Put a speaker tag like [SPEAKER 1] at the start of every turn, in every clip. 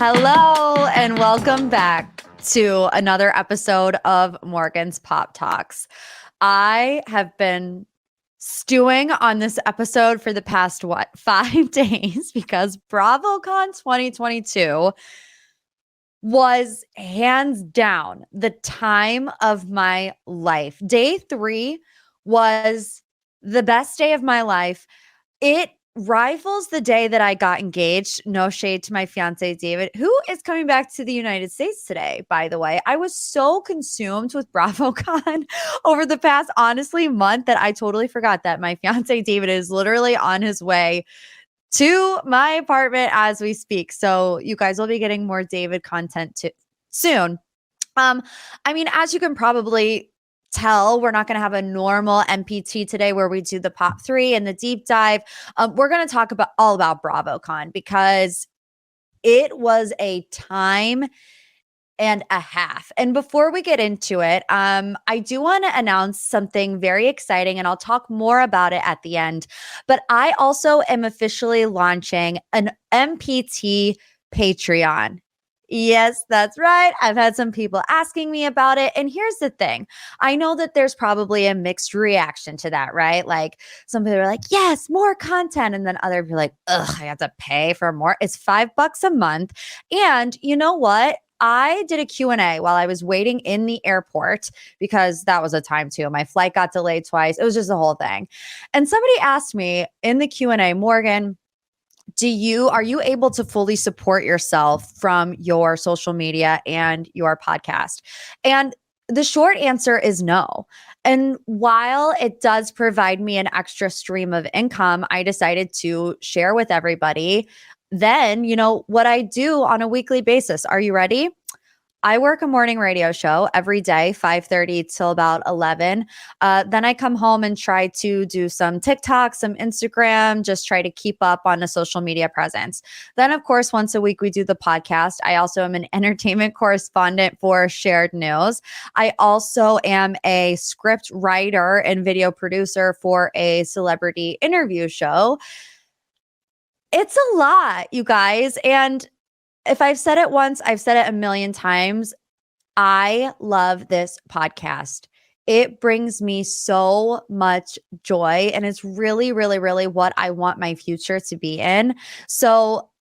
[SPEAKER 1] Hello and welcome back to another episode of Morgan's Pop Talks. I have been stewing on this episode for the past, 5 days because BravoCon 2022 was hands down the time of my life. Day 3 was the best day of my life. It rivals the day that I got engaged. No shade to my fiance, David, who is coming back to the United States today, by the way. I was so consumed with BravoCon over the past, honestly, month that I totally forgot that my fiance, David, is literally on his way to my apartment as we speak. So you guys will be getting more David content soon. As you can probably tell, we're not going to have a normal MPT today where we do the pop 3 and the deep dive. We're going to talk all about BravoCon because it was a time and a half. And before we get into it, I do want to announce something very exciting, and I'll talk more about it at the end. But I also am officially launching an MPT Patreon. Yes, that's right. I've had some people asking me about it. And here's the thing. I know that there's probably a mixed reaction to that, right? Like some people are like, yes, more content. And then other people are like, ugh, I have to pay for more. It's $5 a month. And you know what? I did a Q&A while I was waiting in the airport because that was a time too. My flight got delayed twice. It was just the whole thing. And somebody asked me in the Q&A, Morgan, are you able to fully support yourself from your social media and your podcast? And the short answer is no. And while it does provide me an extra stream of income, I decided to share with everybody then, what I do on a weekly basis. Are you ready? I work a morning radio show every day, 5:30 till about 11. Then I come home and try to do some TikTok, some Instagram, just try to keep up on a social media presence. Then, of course, once a week, we do the podcast. I also am an entertainment correspondent for Shared News. I also am a script writer and video producer for a celebrity interview show. It's a lot, you guys. And if I've said it once, I've said it a million times. I love this podcast. It brings me so much joy, and it's really, really, really what I want my future to be in. So,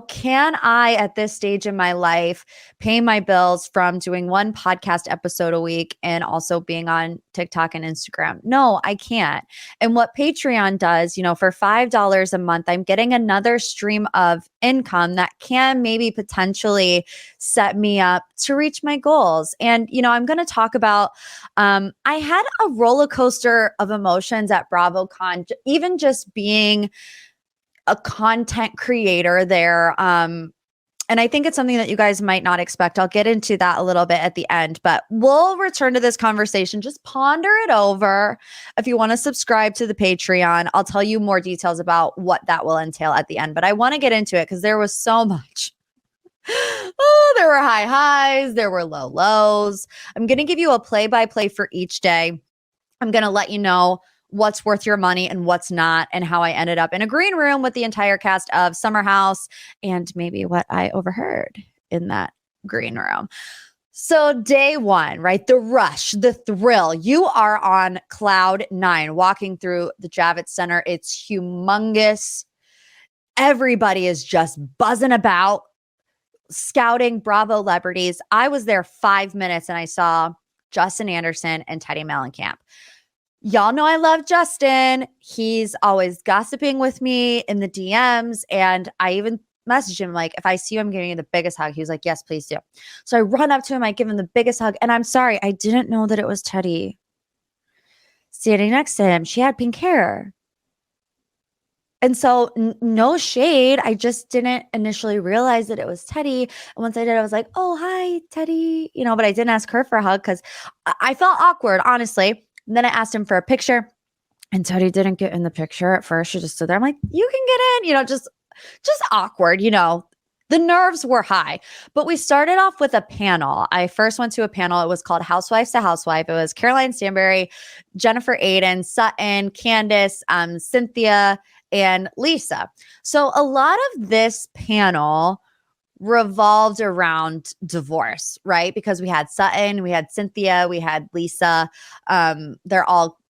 [SPEAKER 1] can I at this stage in my life pay my bills from doing one podcast episode a week and also being on TikTok and Instagram? No, I can't. And what Patreon does, for $5 a month, I'm getting another stream of income that can maybe potentially set me up to reach my goals. And, I'm going to talk about, I had a roller coaster of emotions at BravoCon, even just being a content creator there. And I think it's something that you guys might not expect. I'll get into that a little bit at the end, but we'll return to this conversation. Just ponder it over. If you want to subscribe to the Patreon, I'll tell you more details about what that will entail at the end, but I want to get into it because there was so much. Oh, there were high highs. There were low lows. I'm going to give you a play-by-play for each day. I'm going to let you know what's worth your money and what's not, and how I ended up in a green room with the entire cast of Summer House and maybe what I overheard in that green room. So day 1, right? The rush, the thrill. You are on cloud 9 walking through the Javits Center. It's humongous. Everybody is just buzzing about, scouting Bravo celebrities. I was there 5 minutes and I saw Justin Anderson and Teddy Mellencamp. Y'all know I love Justin. He's always gossiping with me in the DMs. And I even messaged him like, if I see you, I'm giving you the biggest hug. He was like, yes, please do. So I run up to him. I give him the biggest hug. And I'm sorry, I didn't know that it was Teddy standing next to him. She had pink hair. And so no shade. I just didn't initially realize that it was Teddy. And once I did, I was like, oh, hi, Teddy. But I didn't ask her for a hug because I felt awkward, honestly. And then I asked him for a picture, and Teddy didn't get in the picture at first. She just stood there. I'm like, you can get in, just awkward, The nerves were high, but we started off with a panel. I first went to a panel. It was called Housewives to Housewife. It was Caroline Stanbury, Jennifer Aiden, Sutton, Candace, Cynthia, and Lisa. So a lot of this panel revolved around divorce, right? Because we had Sutton, we had Cynthia, we had Lisa.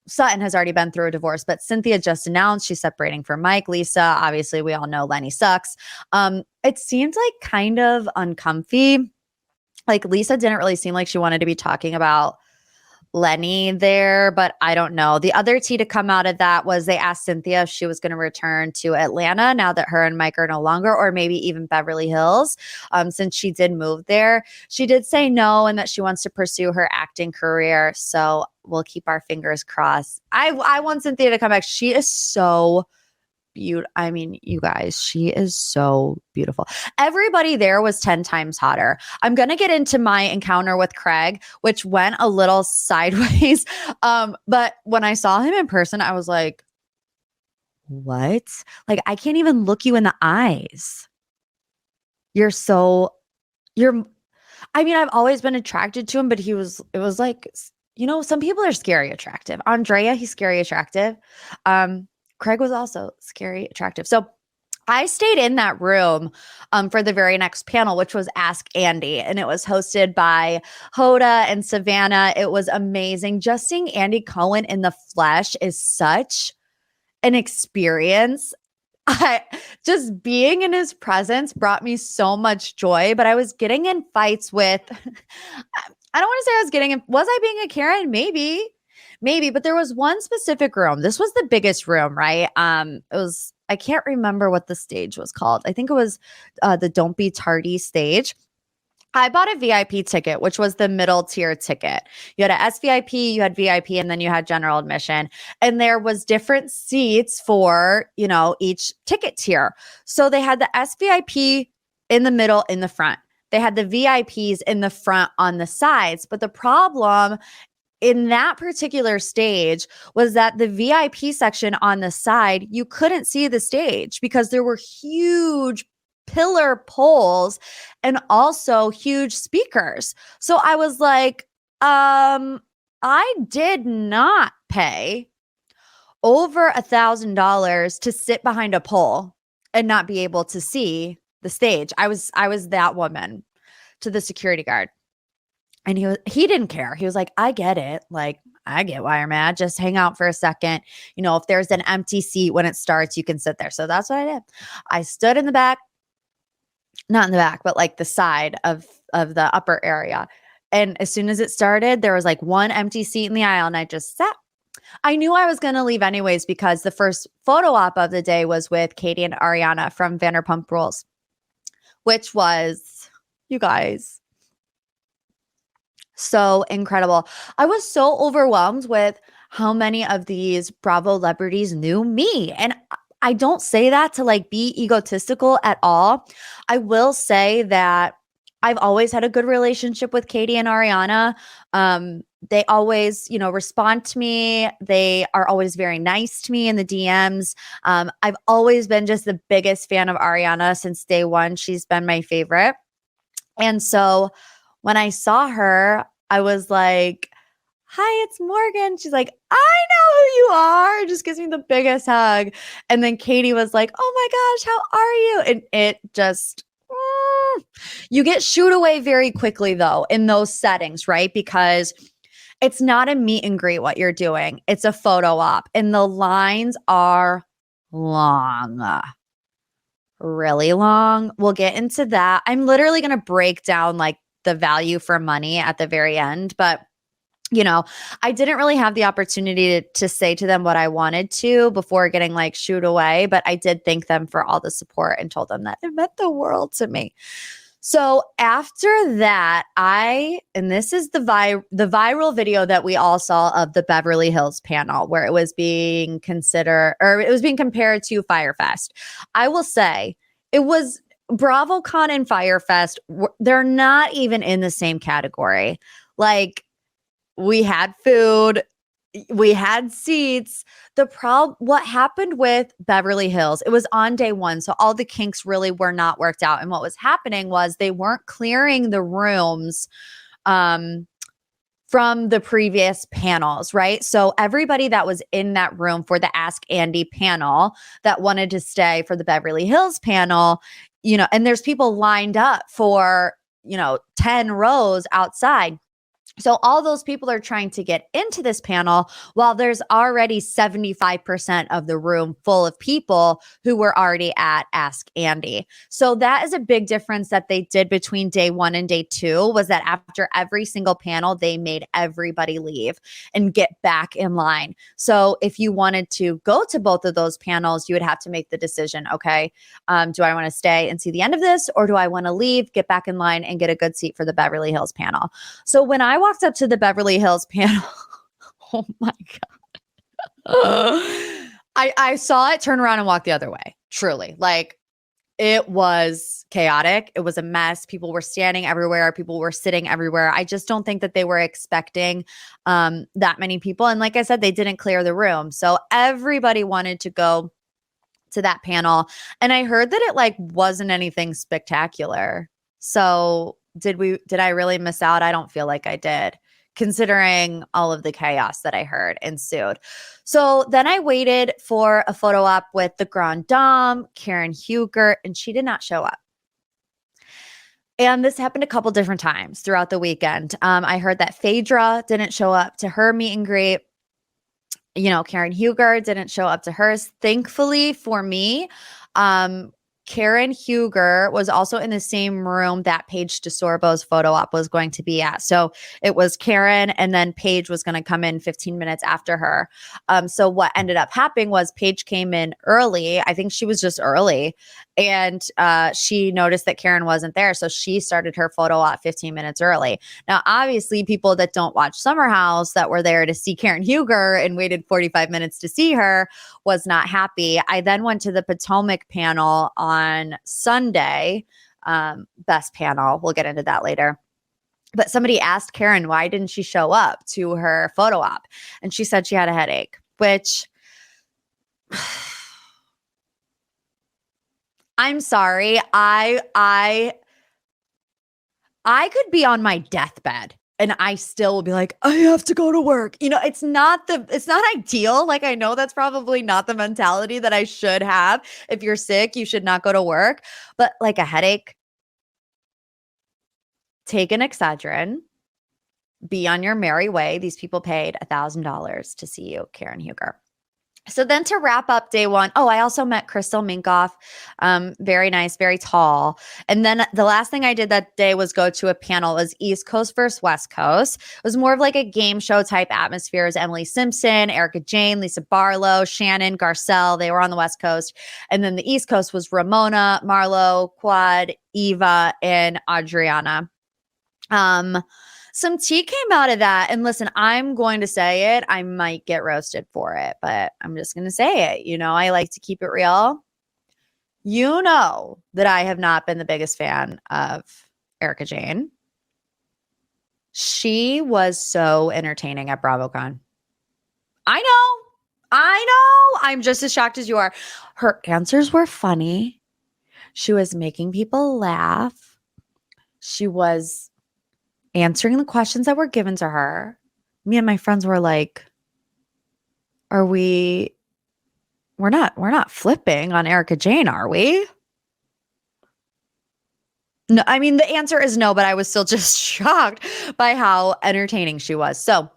[SPEAKER 1] Sutton has already been through a divorce, but Cynthia just announced she's separating from Mike. Lisa, obviously, we all know Lenny sucks. It seemed like kind of uncomfy. Like Lisa didn't really seem like she wanted to be talking about Lenny there, but I don't know. The other tea to come out of that was they asked Cynthia if she was going to return to Atlanta now that her and Mike are no longer, or maybe even Beverly Hills, since she did move there. She did say no and that she wants to pursue her acting career. So we'll keep our fingers crossed. I want Cynthia to come back. She is so beautiful. I mean, you guys, she is so beautiful. Everybody there was 10 times hotter. I'm going to get into my encounter with Craig, which went a little sideways. But when I saw him in person, I was like, what? Like, I can't even look you in the eyes. I mean, I've always been attracted to him, but it was like, some people are scary attractive. Andrea, he's scary attractive. Craig was also scary attractive. So I stayed in that room for the very next panel, which was Ask Andy. And it was hosted by Hoda and Savannah. It was amazing. Just seeing Andy Cohen in the flesh is such an experience. Just being in his presence brought me so much joy, but I was getting in fights with, I don't want to say was I being a Karen? Maybe, but there was one specific room. This was the biggest room, right? I can't remember what the stage was called. I think it was the Don't Be Tardy stage. I bought a VIP ticket, which was the middle tier ticket. You had a SVIP, you had VIP, and then you had general admission. And there was different seats for, each ticket tier. So they had the SVIP in the middle, in the front. They had the VIPs in the front on the sides. But the problem in that particular stage was that the VIP section on the side, you couldn't see the stage because there were huge pillar poles and also huge speakers. So I was like, I did not pay over $1,000 to sit behind a pole and not be able to see the stage. I was that woman to the security guard. And he didn't care. He was like, I get it. Like, I get why you're mad. Just hang out for a second. If there's an empty seat when it starts, you can sit there. So that's what I did. I stood in the back, not in the back, but like the side of the upper area. And as soon as it started, there was like one empty seat in the aisle and I just sat. I knew I was going to leave anyways because the first photo op of the day was with Katie and Ariana from Vanderpump Rules, which was, you guys, so incredible. I was so overwhelmed with how many of these Bravo celebrities knew me. And I don't say that to like be egotistical at all. I will say that I've always had a good relationship with Katie and Ariana. They always, respond to me. They are always very nice to me in the DMs. I've always been just the biggest fan of Ariana since day one. She's been my favorite. And so when I saw her, I was like, hi, it's Morgan. She's like, I know who you are. Just gives me the biggest hug. And then Katie was like, oh my gosh, how are you? And it just, you get shooed away very quickly though in those settings, right? Because it's not a meet and greet what you're doing. It's a photo op and the lines are long. Really long. We'll get into that. I'm literally going to break down like the value for money at the very end, but I didn't really have the opportunity to say to them what I wanted to before getting like shooed away, but I did thank them for all the support and told them that it meant the world to me. So after that, and this is the viral video that we all saw of the Beverly Hills panel where it was being compared to Fyre Fest. I will say it was BravoCon and Fyre Fest. They're not even in the same category. Like, we had food, we had seats. What happened with Beverly Hills, it was on day one. So all the kinks really were not worked out. And what was happening was they weren't clearing the rooms from the previous panels, right? So everybody that was in that room for the Ask Andy panel that wanted to stay for the Beverly Hills panel, and there's people lined up for, 10 rows outside. So all those people are trying to get into this panel while there's already 75% of the room full of people who were already at Ask Andy. So that is a big difference that they did between day 1 and day 2, was that after every single panel, they made everybody leave and get back in line. So if you wanted to go to both of those panels, you would have to make the decision, okay, do I want to stay and see the end of this, or do I want to leave, get back in line, and get a good seat for the Beverly Hills panel? So when I walked up to the Beverly Hills panel, oh my God. I saw it turn around and walk the other way. Truly. Like, it was chaotic. It was a mess. People were standing everywhere. People were sitting everywhere. I just don't think that they were expecting that many people. And like I said, they didn't clear the room. So everybody wanted to go to that panel. And I heard that it wasn't anything spectacular. So did I really miss out? I don't feel like I did, considering all of the chaos that I heard ensued. So then I waited for a photo op with the Grand Dame, Karen Hugert, and she did not show up. And this happened a couple different times throughout the weekend. I heard that Phaedra didn't show up to her meet and greet. Karen Hugert didn't show up to hers. Thankfully for me, Karen Hugert was also in the same room that Paige DeSorbo's photo op was going to be at. So it was Karen, and then Paige was going to come in 15 minutes after her. So what ended up happening was Paige came in early. I think she was just early. And she noticed that Karen wasn't there. So she started her photo op 15 minutes early. Now, obviously, people that don't watch Summer House that were there to see Karen Hugert and waited 45 minutes to see her was not happy. I then went to the Potomac panel on Sunday, best panel. We'll get into that later. But somebody asked Karen, why didn't she show up to her photo op? And she said she had a headache, which I'm sorry. I could be on my deathbed and I still will be like, I have to go to work. It's not ideal. Like, I know that's probably not the mentality that I should have. If you're sick, you should not go to work. But like a headache, take an Excedrin, be on your merry way. These people paid $1,000 to see you, Karen Hugert. So then to wrap up day 1, I also met Crystal Minkoff. Very nice, very tall. And then the last thing I did that day was go to a panel. It was East Coast versus West Coast. It was more of like a game show type atmosphere. It was Emily Simpson, Erica Jane, Lisa Barlow, Shannon, Garcelle. They were on the West Coast. And then the East Coast was Ramona, Marlo, Quad, Eva, and Adriana. Some tea came out of that. And listen, I'm going to say it. I might get roasted for it, but I'm just going to say it. I like to keep it real. You know that I have not been the biggest fan of Erica Jane. She was so entertaining at BravoCon. I know. I'm just as shocked as you are. Her answers were funny. She was making people laugh. She was answering the questions that were given to her. Me and my friends were like, we're not flipping on Erica Jane, are we? No, I mean, the answer is no, but I was still just shocked by how entertaining she was. So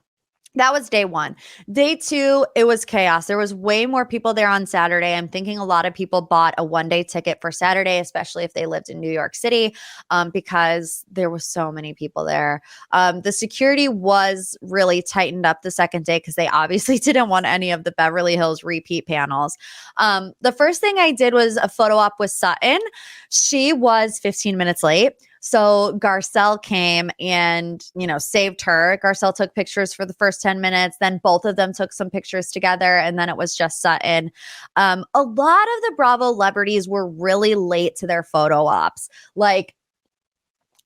[SPEAKER 1] that was day 1. Day 2, it was chaos. There was way more people there on Saturday. I'm thinking a lot of people bought a one-day ticket for Saturday, especially if they lived in New York City, because there were so many people there. The security was really tightened up the second day because they obviously didn't want any of the Beverly Hills repeat panels. The first thing I did was a photo op with Sutton. She was 15 minutes late. So Garcelle came and, saved her. Garcelle took pictures for the first 10 minutes. Then both of them took some pictures together. And then it was just Sutton. A lot of the Bravo celebrities were really late to their photo ops, like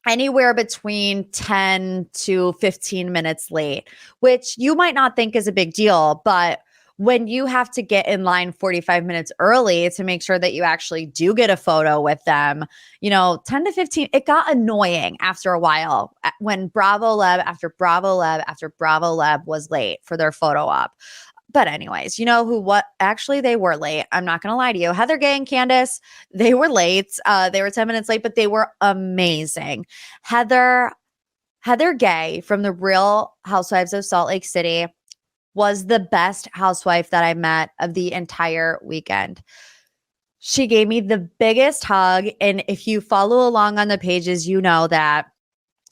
[SPEAKER 1] anywhere between 10 to 15 minutes late, which you might not think is a big deal, but when you have to get in line 45 minutes early to make sure that you actually do get a photo with them, 10 to 15, it got annoying after a while when Bravo Leb after Bravo Leb after Bravo Leb was late for their photo op. But anyways, you know who, what, actually they were late. I'm not going to lie to you. Heather Gay and Candace, they were late. They were 10 minutes late, but they were amazing. Heather Gay from the Real Housewives of Salt Lake City was the best housewife that I met of the entire weekend. She gave me the biggest hug. And if you follow along on the pages, you know that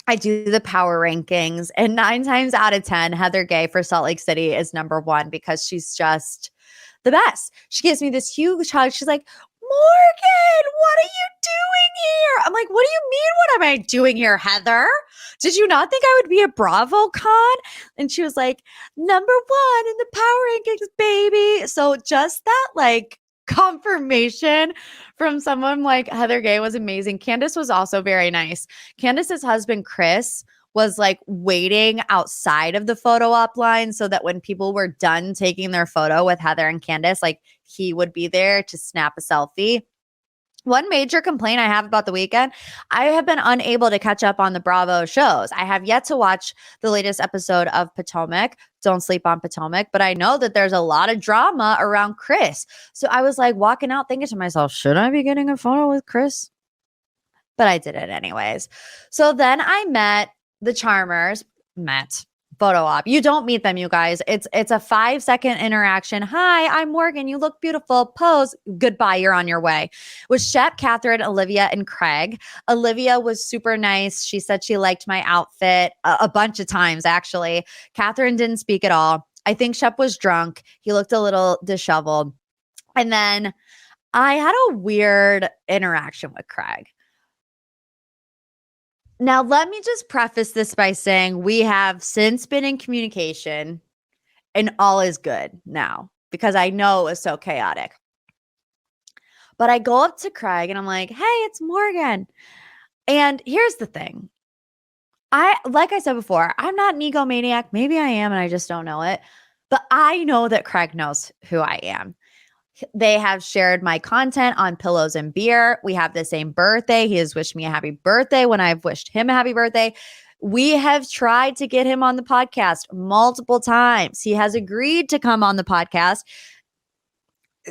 [SPEAKER 1] I do the power rankings. And 9 times out of 10, Heather Gay for Salt Lake City is number 1 because she's just the best. She gives me this huge hug. She's like, Morgan, what are you doing here? I'm like, what do you mean? What am I doing here, Heather? Did you not think I would be at BravoCon? And she was like, number 1 in the power rankings, baby. So just that like confirmation from someone like Heather Gay was amazing. Candace was also very nice. Candace's husband, Chris, was like waiting outside of the photo op line so that when people were done taking their photo with Heather and Candace, like he would be there to snap a selfie. One major complaint I have about the weekend, I have been unable to catch up on the Bravo shows. I have yet to watch the latest episode of Potomac. Don't sleep on Potomac, but I know that there's a lot of drama around Chris. So I was like walking out thinking to myself, should I be getting a photo with Chris? But I did it anyways. So then I met the Charmers, photo op. You don't meet them, you guys. It's a 5-second interaction. Hi, I'm Morgan. You look beautiful. Pose. Goodbye. You're on your way. With Shep, Catherine, Olivia, and Craig. Olivia was super nice. She said she liked my outfit a bunch of times, actually. Catherine didn't speak at all. I think Shep was drunk. He looked a little disheveled. And then I had a weird interaction with Craig. Now, let me just preface this by saying we have since been in communication and all is good now because I know it was so chaotic. But I go up to Craig and I'm like, hey, it's Morgan. And here's the thing. Like I said before, I'm not an egomaniac. Maybe I am and I just don't know it. But I know that Craig knows who I am. They have shared my content on Pillows and Beer. We have the same birthday. He has wished me a happy birthday when I've wished him a happy birthday. We have tried to get him on the podcast multiple times. He has agreed to come on the podcast.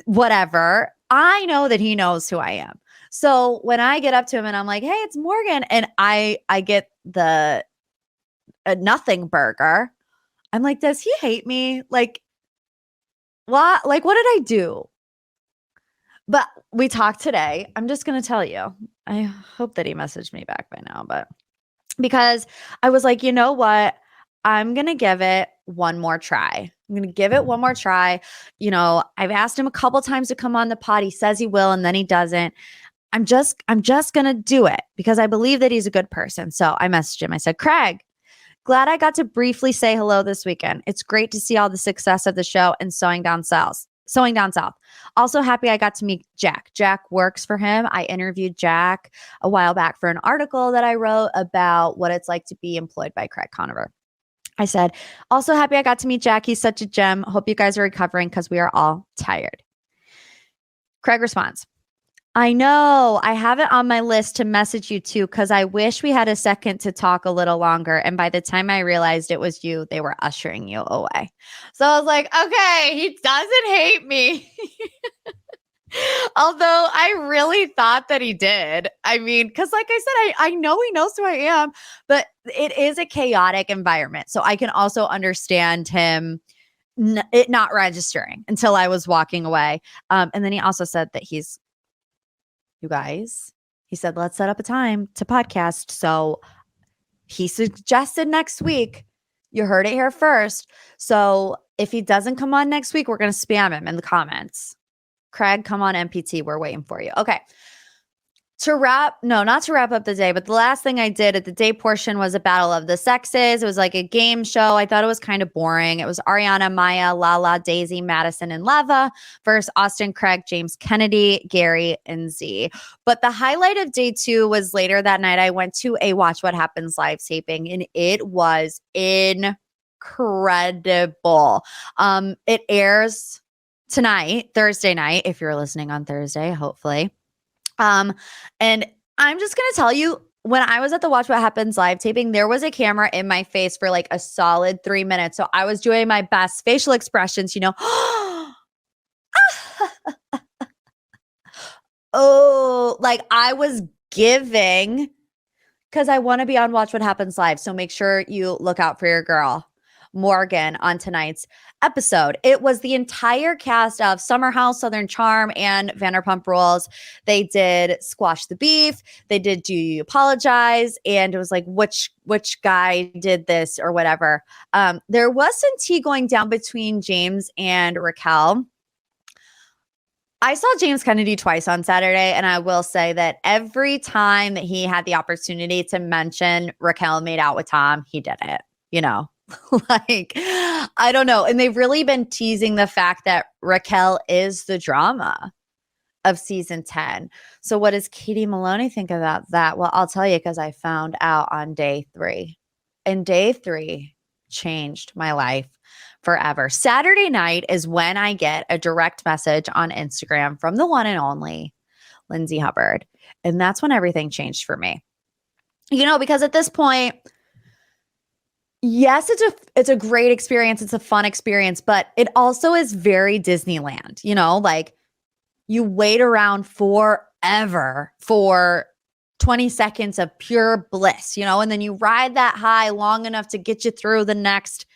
[SPEAKER 1] Whatever. I know that he knows who I am. So when I get up to him and I'm like, hey, it's Morgan, and I get the nothing burger, I'm like, does he hate me? Like, what? Like, what did I do? But we talked today. I'm just going to tell you. I hope that he messaged me back by now, but because I was like, you know what? I'm going to give it one more try. I'm going to give it one more try. You know, I've asked him a couple times to come on the pod. He says he will, and then he doesn't. I'm just going to do it because I believe that he's a good person. So I messaged him. I said, Craig, glad I got to briefly say hello this weekend. It's great to see all the success of the show and Sewing Down South. Also happy I got to meet Jack. Jack works for him. I interviewed Jack a while back for an article that I wrote about what it's like to be employed by Craig Conover. I said, also happy I got to meet Jack. He's such a gem. Hope you guys are recovering because we are all tired. Craig responds, I know. I have it on my list to message you too because I wish we had a second to talk a little longer. And by the time I realized it was you, they were ushering you away. So I was like, okay, he doesn't hate me. Although I really thought that he did. I mean, because like I said, I know he knows who I am, but it is a chaotic environment. So I can also understand him it not registering until I was walking away. And then he also said that you guys, he said, let's set up a time to podcast. So he suggested next week. You heard it here first. So if he doesn't come on next week, we're going to spam him in the comments. Craig, come on MPT. We're waiting for you. Okay. Not to wrap up the day, but the last thing I did at the day portion was a battle of the sexes. It was like a game show. I thought it was kind of boring. It was Ariana, Maya, Lala, Daisy, Madison, and Leva versus Austin, Craig, James Kennedy, Gary, and Z. But the highlight of day 2 was later that night. I went to a Watch What Happens live taping, and it was incredible. It airs tonight, Thursday night, if you're listening on Thursday, hopefully. And I'm just going to tell you, when I was at the Watch What Happens live taping, there was a camera in my face for like a solid 3 minutes. So I was doing my best facial expressions, you know. Oh, like I was giving because I want to be on Watch What Happens Live. So make sure you look out for your girl, Morgan, on tonight's episode. It was the entire cast of Summer House, Southern Charm, and Vanderpump Rules. They did Squash the Beef. They did Do You Apologize? And it was like, which guy did this or whatever. There was some tea going down between James and Raquel. I saw James Kennedy twice on Saturday, and I will say that every time that he had the opportunity to mention Raquel made out with Tom, he did it, you know, like, I don't know. And they've really been teasing the fact that Raquel is the drama of season 10. So what does Katie Maloney think about that? Well, I'll tell you, because I found out on day 3, and day 3 changed my life forever. Saturday night is when I get a direct message on Instagram from the one and only Lindsay Hubbard. And that's when everything changed for me. You know, because at this point, yes, it's a great experience. It's a fun experience, but it also is very Disneyland, you know, like you wait around forever for 20 seconds of pure bliss, you know, and then you ride that high long enough to get you through the next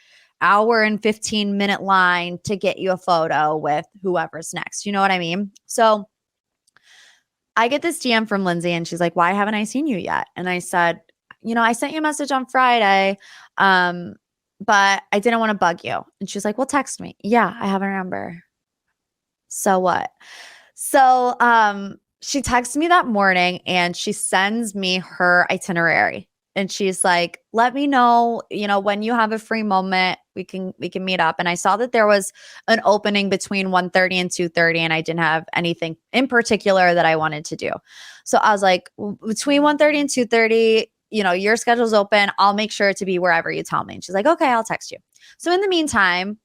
[SPEAKER 1] hour and 15-minute line to get you a photo with whoever's next. You know what I mean? So I get this DM from Lindsay and she's like, why haven't I seen you yet? And I said, you know, I sent you a message on Friday, but I didn't want to bug you. And she's like, well, text me. Yeah, I have a number. So what? So she texts me that morning and she sends me her itinerary. And she's like, let me know, you know, when you have a free moment, we can meet up. And I saw that there was an opening between 1:30 and 2:30, and I didn't have anything in particular that I wanted to do. So I was like, between 1:30 and 2:30, you know, your schedule's open. I'll make sure to be wherever you tell me. And she's like, okay, I'll text you. So in the meantime,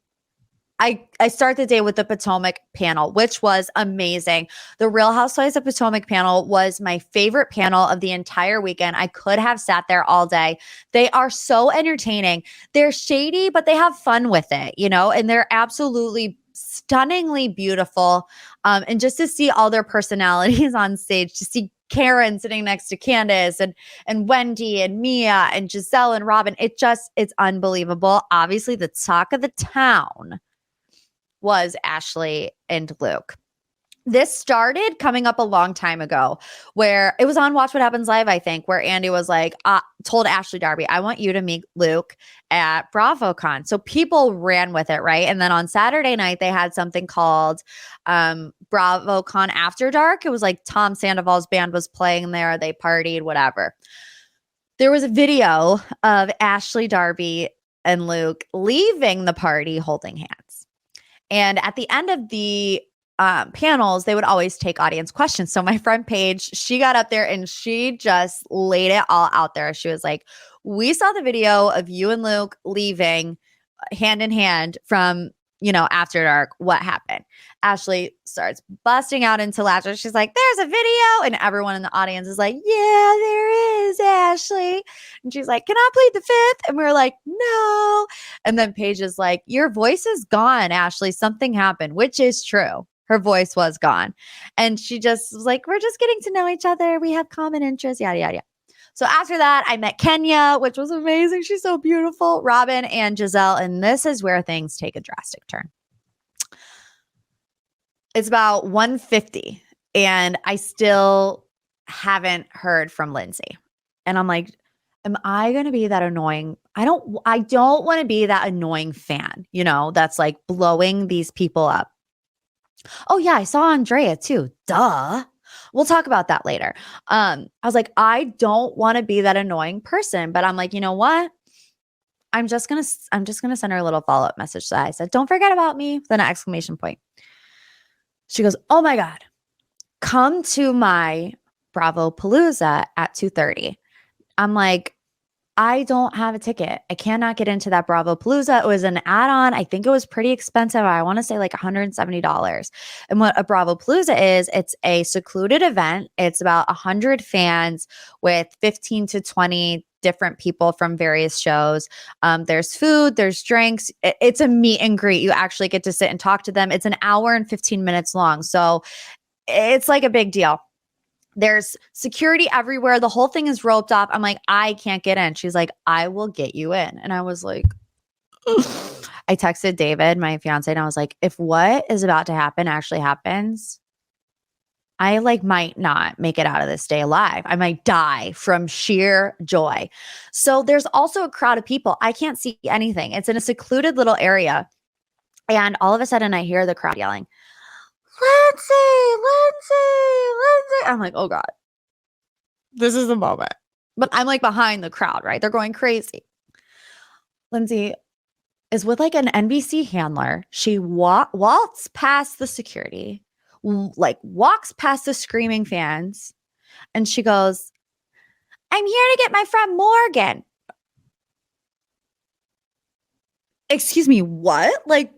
[SPEAKER 1] I start the day with the Potomac panel, which was amazing. The Real Housewives of Potomac panel was my favorite panel of the entire weekend. I could have sat there all day. They are so entertaining. They're shady, but they have fun with it, you know, and they're absolutely stunningly beautiful. And just to see all their personalities on stage, to see Karen sitting next to Candace and Wendy and Mia and Giselle and Robin, it's unbelievable. Obviously, the talk of the town was Ashley and Luke. This started coming up a long time ago where it was on Watch What Happens Live, I think, where Andy was like, told Ashley Darby, I want you to meet Luke at BravoCon. So people ran with it, right? And then on Saturday night, they had something called BravoCon After Dark. It was like Tom Sandoval's band was playing there. They partied, whatever. There was a video of Ashley Darby and Luke leaving the party holding hands. And at the end of the panels, they would always take audience questions. So my friend Paige, she got up there and she just laid it all out there. She was like, we saw the video of you and Luke leaving hand in hand from, you know, After Dark. What happened? Ashley starts busting out into laughter. She's like, there's a video. And everyone in the audience is like, yeah, there is, Ashley. And she's like, can I plead the fifth? And we were like, no. And then Paige is like, your voice is gone, Ashley. Something happened, which is true. Her voice was gone. And she just was like, we're just getting to know each other. We have common interests, yada, yada, yada. So after that, I met Kenya, which was amazing. She's so beautiful. Robin and Giselle. And this is where things take a drastic turn. It's about 1:50 and I still haven't heard from Lindsay. And I'm like, am I going to be that annoying? I don't want to be that annoying fan, you know, that's like blowing these people up. Oh yeah, I saw Andrea too. Duh. We'll talk about that later. I was like, I don't want to be that annoying person, but I'm like, you know what? I'm just gonna send her a little follow-up message that I said, don't forget about me, then an exclamation point. She goes, oh my God, come to my Bravo Palooza at 2:30. I'm like, I don't have a ticket. I cannot get into that Bravo Palooza. It was an add-on. I think it was pretty expensive. I want to say like $170. And what a Bravo Palooza is, it's a secluded event. It's about 100 fans with 15 to 20 different people from various shows. There's food, there's drinks. It's a meet and greet. You actually get to sit and talk to them. It's an hour and 15 minutes long. So it's like a big deal. There's security everywhere. The whole thing is roped off. I'm like, I can't get in. She's like, I will get you in. And I was like, I texted David, my fiance, and I was like, if what is about to happen actually happens, I like might not make it out of this day alive. I might die from sheer joy. So there's also a crowd of people. I can't see anything. It's in a secluded little area. And all of a sudden I hear the crowd yelling, Lindsay, Lindsay, Lindsay. I'm like, oh God, this is the moment. But I'm like behind the crowd, right? They're going crazy. Lindsay is with like an NBC handler. She waltz past the security, like walks past the screaming fans. And she goes, I'm here to get my friend Morgan. Excuse me, what? Like,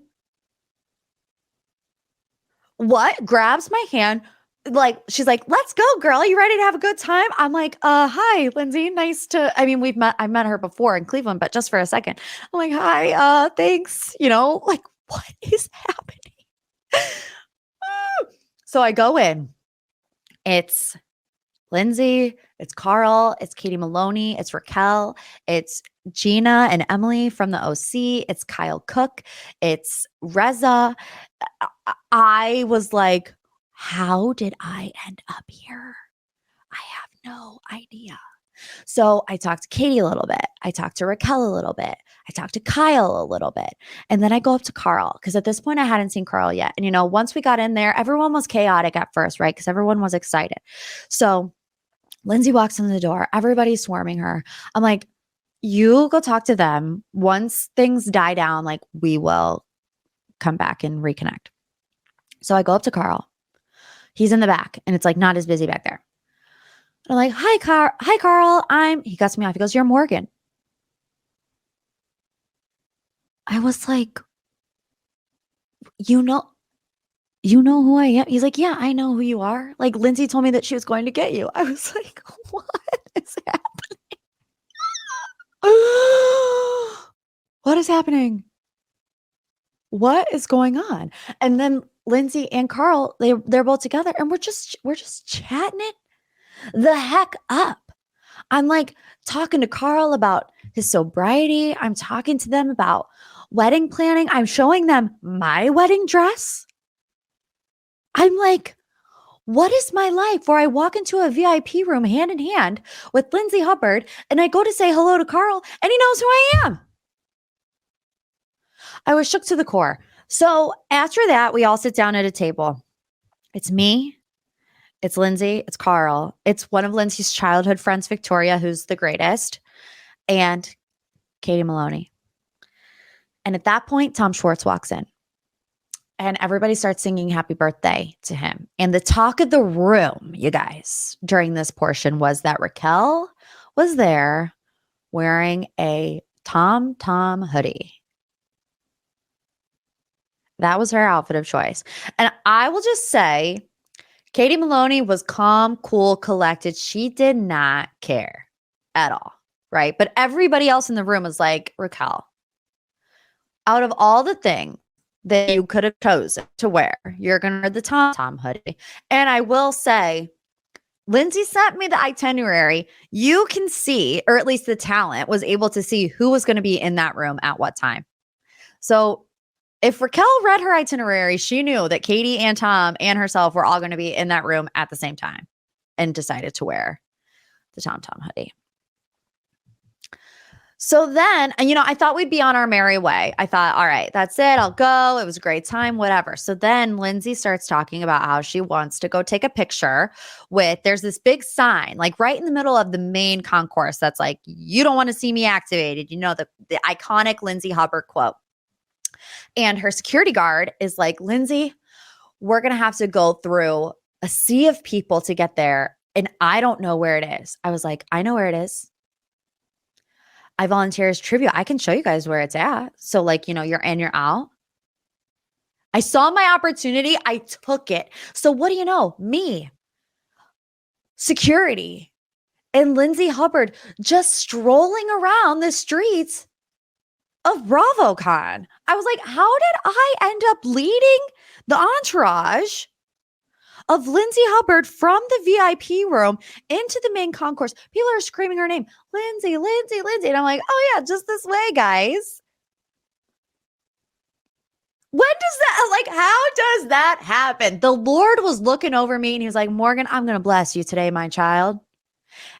[SPEAKER 1] what? Grabs my hand. Like, she's like, let's go, girl. You ready to have a good time? I'm like, hi, Lindsay. Nice to, I mean, I met her before in Cleveland, but just for a second. I'm like, hi, thanks. You know, like, what is happening? So I go in. It's Lindsay, it's Carl, it's Katie Maloney, it's Raquel, it's Gina and Emily from the OC, it's Kyle Cook, it's Reza. I was like, how did I end up here? I have no idea. So I talked to Katie a little bit. I talked to Raquel a little bit. I talked to Kyle a little bit. And then I go up to Carl because at this point I hadn't seen Carl yet. And, you know, once we got in there, everyone was chaotic at first, right? Because everyone was excited. So Lindsay walks in the door. Everybody's swarming her. I'm like, you go talk to them. Once things die down, like we will come back and reconnect. So I go up to Carl. He's in the back and it's like not as busy back there. And I'm like, hi, Carl. He cuts me off. He goes, you're Morgan. I was like, you know who I am? He's like, yeah, I know who you are. Like Lindsay told me that she was going to get you. I was like, what is happening? What is happening? What is going on? And then Lindsay and Carl, they're both together and we're just chatting it the heck up. I'm like talking to Carl about his sobriety. I'm talking to them about wedding planning. I'm showing them my wedding dress. I'm like, what is my life where I walk into a VIP room hand in hand with Lindsay Hubbard and I go to say hello to Carl and he knows who I am. I was shook to the core. So after that, we all sit down at a table. It's me, it's Lindsay, it's Carl. It's one of Lindsay's childhood friends, Victoria, who's the greatest, and Katie Maloney. And at that point, Tom Schwartz walks in. And everybody starts singing happy birthday to him. And the talk of the room, you guys, during this portion was that Raquel was there wearing a Tom hoodie. That was her outfit of choice. And I will just say, Katie Maloney was calm, cool, collected. She did not care at all, right? But everybody else in the room was like, Raquel, out of all the things that you could have chosen to wear, you're going to wear the Tom hoodie. And I will say, Lindsay sent me the itinerary. You can see, or at least the talent was able to see who was going to be in that room at what time. So if Raquel read her itinerary, she knew that Katie and Tom and herself were all going to be in that room at the same time and decided to wear the Tom hoodie. So then, you know, I thought we'd be on our merry way. I thought, all right, that's it. I'll go. It was a great time, whatever. So then Lindsay starts talking about how she wants to go take a picture there's this big sign, like right in the middle of the main concourse that's like, you don't want to see me activated. You know, the iconic Lindsay Hubbard quote. And her security guard is like, Lindsay, we're going to have to go through a sea of people to get there. And I don't know where it is. I was like, I know where it is. I volunteer as trivia. I can show you guys where it's at. So like, you're in, you're out. I saw my opportunity. I took it. So what do you know? Me, security, and Lindsay Hubbard just strolling around the streets of BravoCon. I was like, how did I end up leading the entourage of Lindsay Hubbard from the VIP room into the main concourse? People are screaming her name, Lindsay, Lindsay, Lindsay. And I'm like, oh yeah, just this way, guys. When does that, like, how does that happen? The Lord was looking over me and he was like, Morgan, I'm going to bless you today, my child.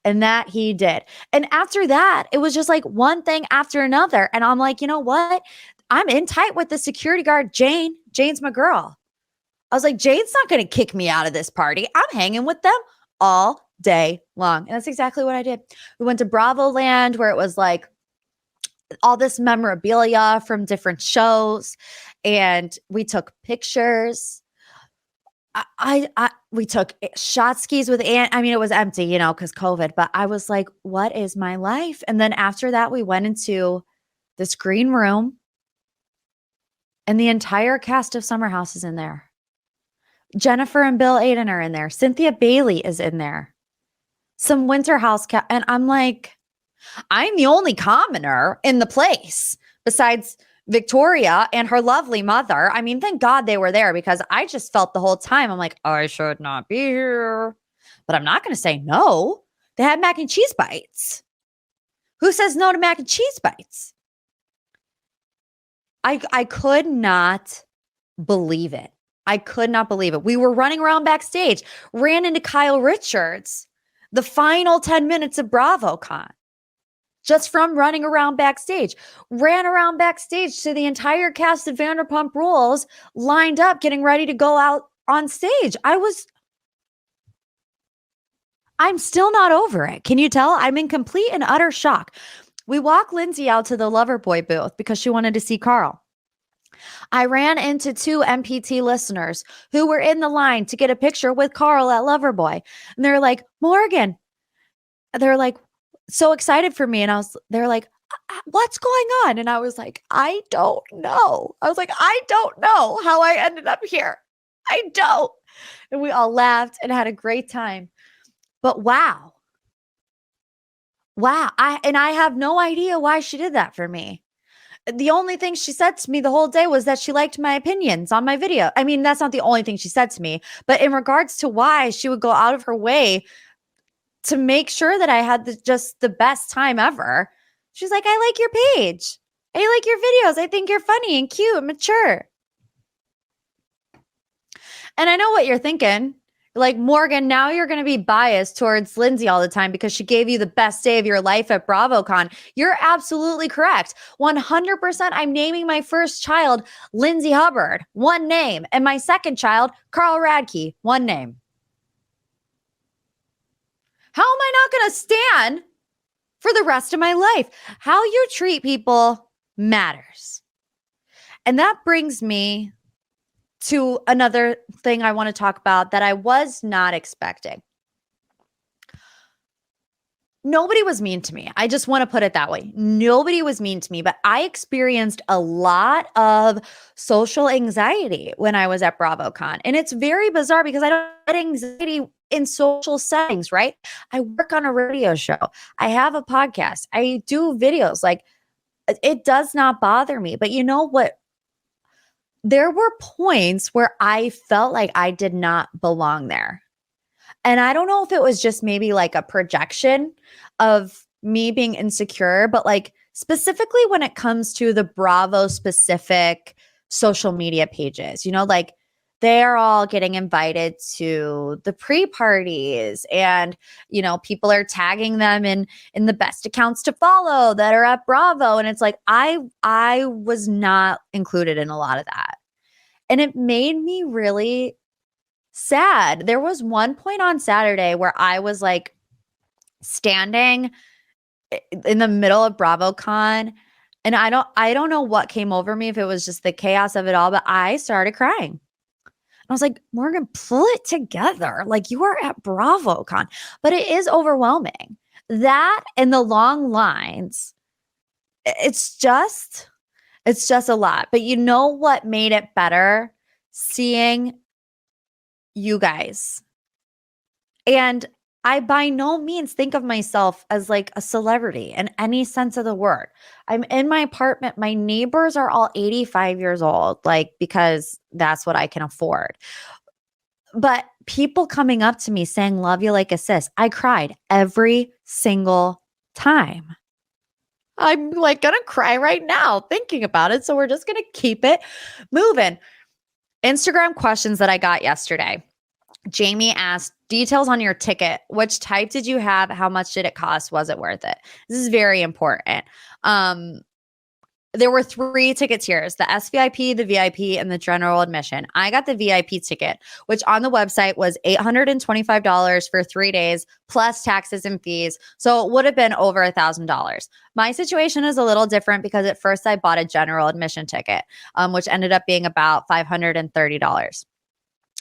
[SPEAKER 1] And that he did. And after that, it was just like one thing after another. And I'm like, you know what? I'm in tight with the security guard, Jane. Jane's my girl. I was like, Jane's not going to kick me out of this party. I'm hanging with them all day long. And that's exactly what I did. We went to Bravo Land where it was like all this memorabilia from different shows. And we took pictures. We took shot skis with Aunt. I mean, it was empty, because COVID, but I was like, what is my life? And then after that, we went into this green room and the entire cast of Summer House is in there. Jennifer and Bill Aiden are in there. Cynthia Bailey is in there. Some Winter House and I'm like, I'm the only commoner in the place besides Victoria and her lovely mother. I mean, thank God they were there because I just felt the whole time, I'm like, I should not be here, but I'm not going to say no. They had mac and cheese bites. Who says no to mac and cheese bites? I could not believe it. I could not believe it. We were running around backstage, ran into Kyle Richards, the final 10 minutes of BravoCon. Just from running around backstage, ran around backstage to the entire cast of Vanderpump Rules lined up, getting ready to go out on stage. I'm still not over it. Can you tell? I'm in complete and utter shock. We walk Lindsay out to the Loverboy booth because she wanted to see Carl. I ran into 2 MPT listeners who were in the line to get a picture with Carl at Loverboy. And they're like, Morgan. They're like, so excited for me. And they're like, what's going on? And I was like, I don't know. I was like, I don't know how I ended up here. I don't. And we all laughed and had a great time. But wow. I have no idea why she did that for me. The only thing she said to me the whole day was that she liked my opinions on my video. I mean, that's not the only thing she said to me, but in regards to why she would go out of her way to make sure that I had just the best time ever. She's like, I like your page. I like your videos. I think you're funny and cute and mature. And I know what you're thinking. Like, Morgan, now you're going to be biased towards Lindsay all the time because she gave you the best day of your life at BravoCon. You're absolutely correct. 100%. I'm naming my first child Lindsay Hubbard, one name. And my second child, Carl Radke, one name. How am I not going to stand for the rest of my life? How you treat people matters. And that brings me to another thing I want to talk about that I was not expecting. Nobody was mean to me. I just want to put it that way. Nobody was mean to me, but I experienced a lot of social anxiety when I was at BravoCon. And it's very bizarre because I don't get anxiety in social settings, right? I work on a radio show. I have a podcast. I do videos. Like, it does not bother me. But you know what? There were points where I felt like I did not belong there. And I don't know if it was just maybe like a projection of me being insecure, but like specifically when it comes to the Bravo specific social media pages, like they're all getting invited to the pre-parties and, people are tagging them in the best accounts to follow that are at Bravo. And it's like, I was not included in a lot of that. And it made me really sad. There was one point on Saturday where I was like standing in the middle of BravoCon, and I don't know what came over me, if it was just the chaos of it all, but I started crying. I was like, Morgan, pull it together. Like, you are at BravoCon, but it is overwhelming. That and the long lines it's just a lot. But you know what made it better? Seeing you guys. And I by no means think of myself as like a celebrity in any sense of the word. I'm in my apartment. My neighbors are all 85 years old, like, because that's what I can afford. But people coming up to me saying, love you like a sis. I cried every single time. I'm like gonna cry right now thinking about it. So we're just gonna keep it moving. Instagram questions that I got yesterday. Jamie asked, details on your ticket. Which type did you have? How much did it cost? Was it worth it? This is very important. There were 3 ticket tiers, the SVIP, the VIP, and the general admission. I got the VIP ticket, which on the website was $825 for 3 days, plus taxes and fees. So it would have been over $1,000. My situation is a little different because at first I bought a general admission ticket, which ended up being about $530.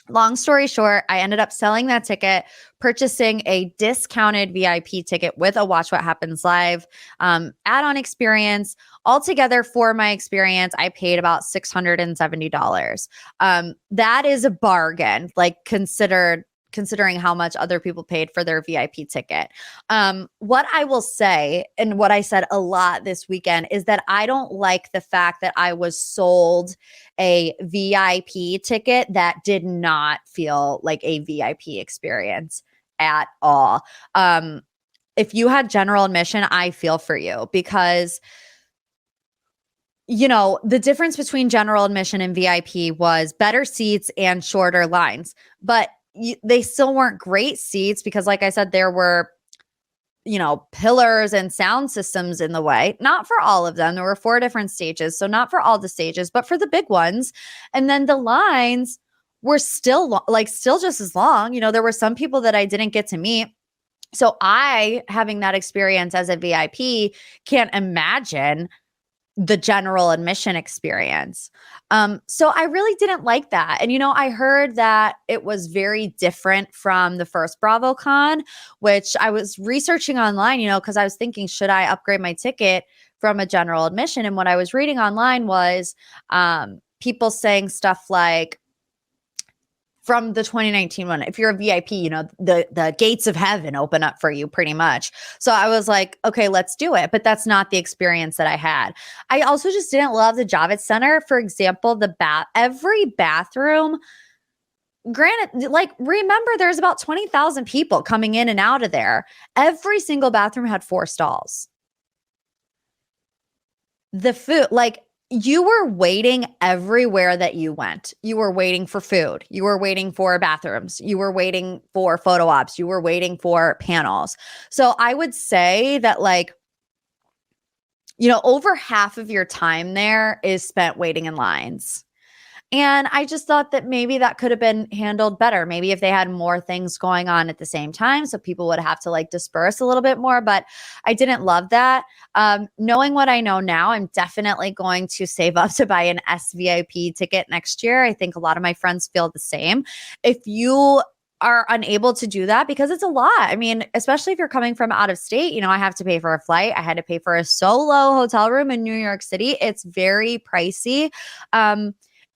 [SPEAKER 1] Long story short, I ended up selling that ticket, purchasing a discounted VIP ticket with a Watch What Happens Live add-on experience. Altogether for my experience, I paid about $670. That is a bargain, like considering how much other people paid for their VIP ticket. What I will say, and what I said a lot this weekend, is that I don't like the fact that I was sold a VIP ticket that did not feel like a VIP experience at all. If you had general admission, I feel for you because the difference between general admission and VIP was better seats and shorter lines, but they still weren't great seats because, like I said, there were, pillars and sound systems in the way. Not for all of them. There were 4 different stages. So not for all the stages, but for the big ones. And then the lines were still still just as long. There were some people that I didn't get to meet. So I, having that experience as a VIP, can't imagine the general admission experience. So I really didn't like that. And, I heard that it was very different from the first BravoCon, which I was researching online, because I was thinking, should I upgrade my ticket from a general admission? And what I was reading online was people saying stuff like, from the 2019 one, if you're a VIP, the gates of heaven open up for you pretty much. So I was like, okay, let's do it. But that's not the experience that I had. I also just didn't love the Javits Center. For example, every bathroom, granted, remember there's about 20,000 people coming in and out of there. Every single bathroom had 4 stalls. The food, you were waiting everywhere that you went. You were waiting for food. You were waiting for bathrooms. You were waiting for photo ops. You were waiting for panels. So I would say that over half of your time there is spent waiting in lines. And I just thought that maybe that could have been handled better. Maybe if they had more things going on at the same time, so people would have to disperse a little bit more. But I didn't love that. Knowing what I know now, I'm definitely going to save up to buy an SVIP ticket next year. I think a lot of my friends feel the same. If you are unable to do that, because it's a lot. I mean, especially if you're coming from out of state, I have to pay for a flight. I had to pay for a solo hotel room in New York City. It's very pricey.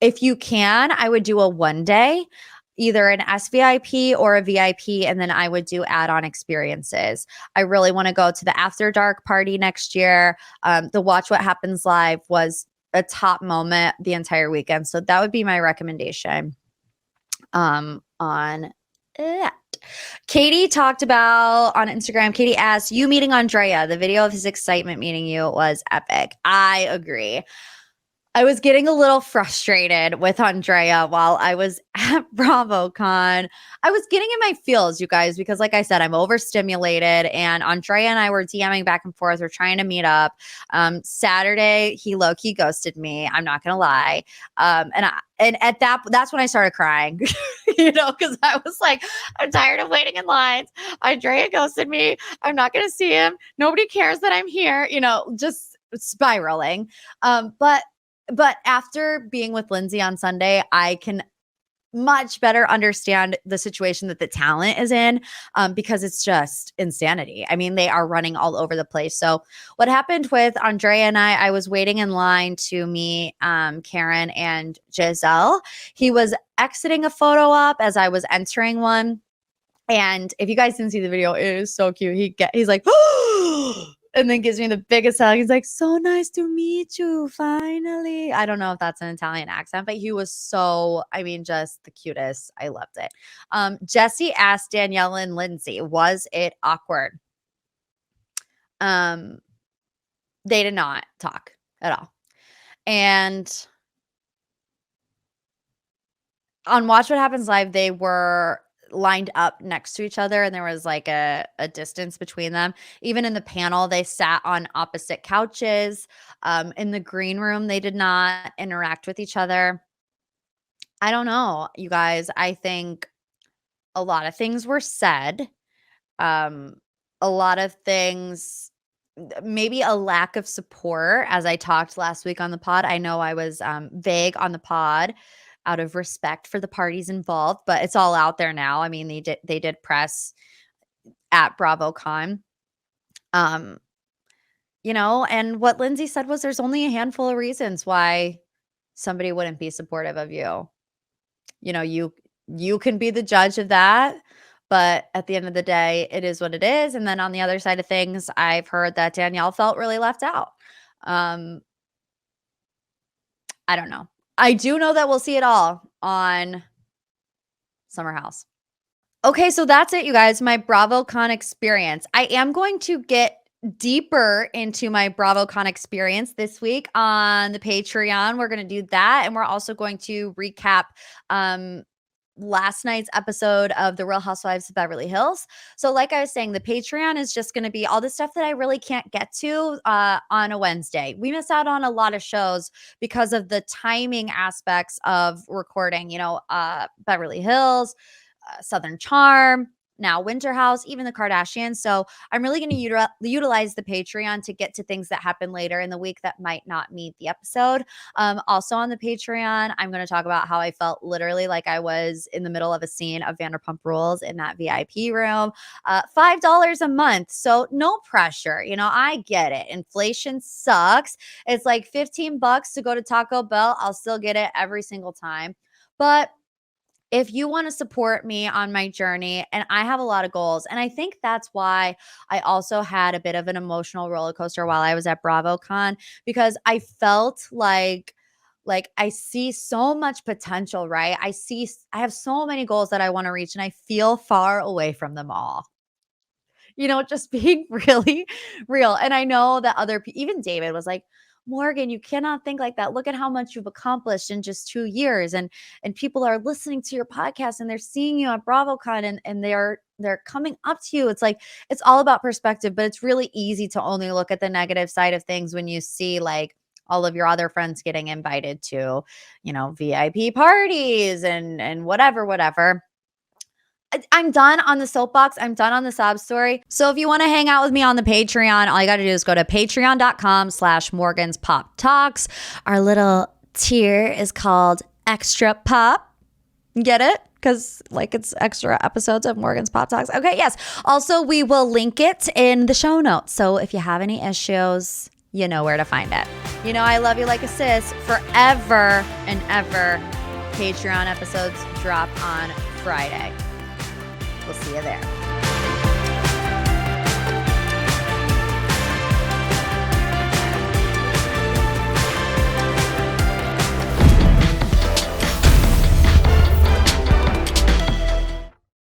[SPEAKER 1] If you can, I would do a 1-day, either an SVIP or a VIP, and then I would do add-on experiences. I really want to go to the After Dark party next year. The Watch What Happens Live was a top moment the entire weekend. So that would be my recommendation on that. Katie talked about on Instagram, Katie asked, you meeting Andrea, the video of his excitement meeting you was epic. I agree. I was getting a little frustrated with Andrea while I was at BravoCon. I was getting in my feels, you guys, because like I said, I'm overstimulated, and Andrea and I were DMing back and forth. We're trying to meet up. Saturday, he low-key ghosted me. I'm not going to lie. That's when I started crying, because I was like, I'm tired of waiting in lines. Andrea ghosted me. I'm not going to see him. Nobody cares that I'm here, just spiraling. But after being with Lindsay on Sunday, I can much better understand the situation that the talent is in, because it's just insanity. I mean, they are running all over the place. So what happened with Andrea and I was waiting in line to meet Karen and Giselle. He was exiting a photo op as I was entering one. And if you guys didn't see the video, it is so cute. He's like, and then gives me the biggest hug. He's like, so nice to meet you, finally. I don't know if that's an Italian accent, but he was so, I mean, just the cutest. I loved it. Jesse asked Danielle and Lindsay, was it awkward? They did not talk at all. And on Watch What Happens Live, they were lined up next to each other and there was like a distance between them. Even in the panel, they sat on opposite couches. In the green room, they did not interact with each other. I don't know, you guys. I think a lot of things were said. A lot of things, maybe a lack of support, as I talked last week on the pod. I know I was vague on the pod out of respect for the parties involved, but it's all out there now. I mean, they did press at BravoCon. You know, and what Lindsay said was there's only a handful of reasons why somebody wouldn't be supportive of you. You know, you can be the judge of that, but at the end of the day, it is what it is. And then on the other side of things, I've heard that Danielle felt really left out. I don't know. I do know that we'll see it all on Summer House. Okay, so that's it, you guys. My BravoCon experience. I am going to get deeper into my BravoCon experience this week on the Patreon. We're going to do that. And we're also going to recap last night's episode of The Real Housewives of Beverly Hills. So like I was saying, the Patreon is just going to be all the stuff that I really can't get to on a Wednesday. We miss out on a lot of shows because of the timing aspects of recording, you know, Beverly Hills, Southern Charm, now Winter House, even the Kardashians. So I'm really going to utilize the Patreon to get to things that happen later in the week that might not meet the episode. Also on the Patreon, I'm going to talk about how I felt literally like I was in the middle of a scene of Vanderpump Rules in that VIP room. $5 a month. So no pressure. You know, I get it. Inflation sucks. It's like $15 to go to Taco Bell. I'll still get it every single time. But if you want to support me on my journey, and I have a lot of goals, and I think that's why I also had a bit of an emotional roller coaster while I was at BravoCon, because I felt like I see so much potential, right? I have so many goals that I want to reach, and I feel far away from them all. You know, just being really real. And I know that even David was like, Morgan, you cannot think like that. Look at how much you've accomplished in just 2 years. And people are listening to your podcast and they're seeing you at BravoCon and they're coming up to you. It's like, it's all about perspective, but it's really easy to only look at the negative side of things when you see like all of your other friends getting invited to, you know, VIP parties and whatever. I'm done on the soapbox. I'm done on the sob story. So if you want to hang out with me on the Patreon, all you got to do is go to patreon.com/Morgan's Pop Talks. Our little tier is called Extra Pop. Get it? Because like it's extra episodes of Morgan's Pop Talks. Okay, yes. Also, we will link it in the show notes. So if you have any issues, you know where to find it. You know, I love you like a sis forever and ever. Patreon episodes drop on Friday. We'll see you there.